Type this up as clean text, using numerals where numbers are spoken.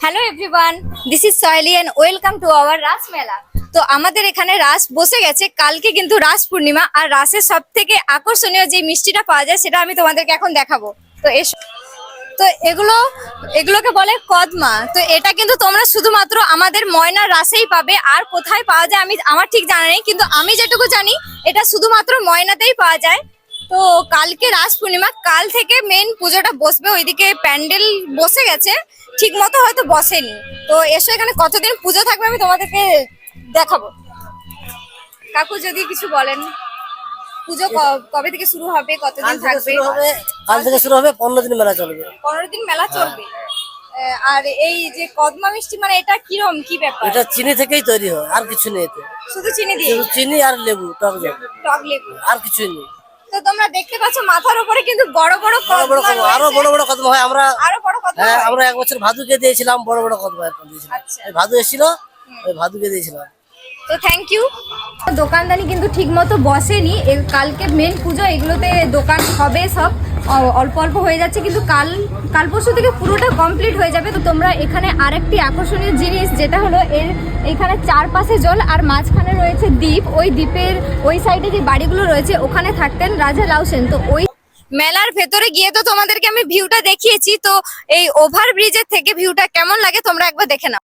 Hello everyone, this is Sayali and welcome to our Raas Mela. তো আমাদের এখানে রাস বসে গেছে, কালকে কিন্তু রাস পূর্ণিমা। আর রাসের সব থেকে আকর্ষণীয় যে মিষ্টিটা পাওয়া যায় সেটা আমি তোমাদেরকে এখন দেখাবো। তো তো এগুলোকে বলে কদমা। তো এটা কিন্তু তোমরা শুধুমাত্র আমাদের ময়নার রাসেই পাবে, আর কোথায় পাওয়া যায় আমার ঠিক জানা নেই, কিন্তু আমি যেটুকু জানি এটা শুধুমাত্র ময়নাতেই পাওয়া যায়। তো কালকে রাস পূর্ণিমা, কাল থেকে মেন পুজোটা বসবে। ওইদিকে প্যান্ডেল বসে গেছে, ঠিক মতো হয়তো বসেনি। তো এসো, এখানে কতদিন পুজো থাকবে আমি তোমাদেরকে দেখাবো। কাকু যদি কিছু বলেন, পুজো কবে থেকে শুরু হবে, কতদিন থাকবে? কাল থেকে শুরু হবে, 15 দিন মেলা চলবে। 15 দিন মেলা চলবে। আর এই যে কদমা মিষ্টি, মানে এটা কিরম, কি ব্যাপার? এটা চিনি থেকেই তৈরি হয়, আর কিছু নেই এতে। শুধু চিনি দিয়ে? শুধু চিনি আর লেবু, টক জল, টক লেবু, আর কিছুই নেই। তো তোমরা দেখতে পাচ্ছ মাথার উপরে কিন্তু বড় বড় কদমা রয়েছে। আরো বড় বড় কদমা হয়। আরো বড় কদমা হ্যাঁ, হয়? আমরা এক বছর ভাদুকে দিয়েছিলাম, বড় বড় কদমা দিয়েছিলাম। আচ্ছা, ওই ভাদু এসেছিল, ওই ভাদুকে দিয়েছিলাম। তো থ্যাংক ইউ। দোকানদানি কিন্তু ঠিক মতো বসেনি, কালকে মেন পুজো, এগুলোতে দোকান হবে সব। অল্প অল্প হয়ে যাচ্ছে, কিন্তু কাল পরশু থেকে পুরোটা কমপ্লিট হয়ে যাবে। তো তোমরা এখানে আরেকটি আকর্ষণীয় জিনিস, যেটা হলো এখানে চারপাশে জল আর মাঝখানে রয়েছে দ্বীপ। ওই দ্বীপের ওই সাইডে যে বাড়িগুলো রয়েছে ওখানে থাকতেন রাজা লাউ সেন। তো ওই মেলার ভেতরে গিয়ে তো তোমাদেরকে আমি ভিউটা দেখিয়েছি। তো এই ওভার ব্রিজের থেকে ভিউটা কেমন লাগে তোমরা একবার দেখে নাও।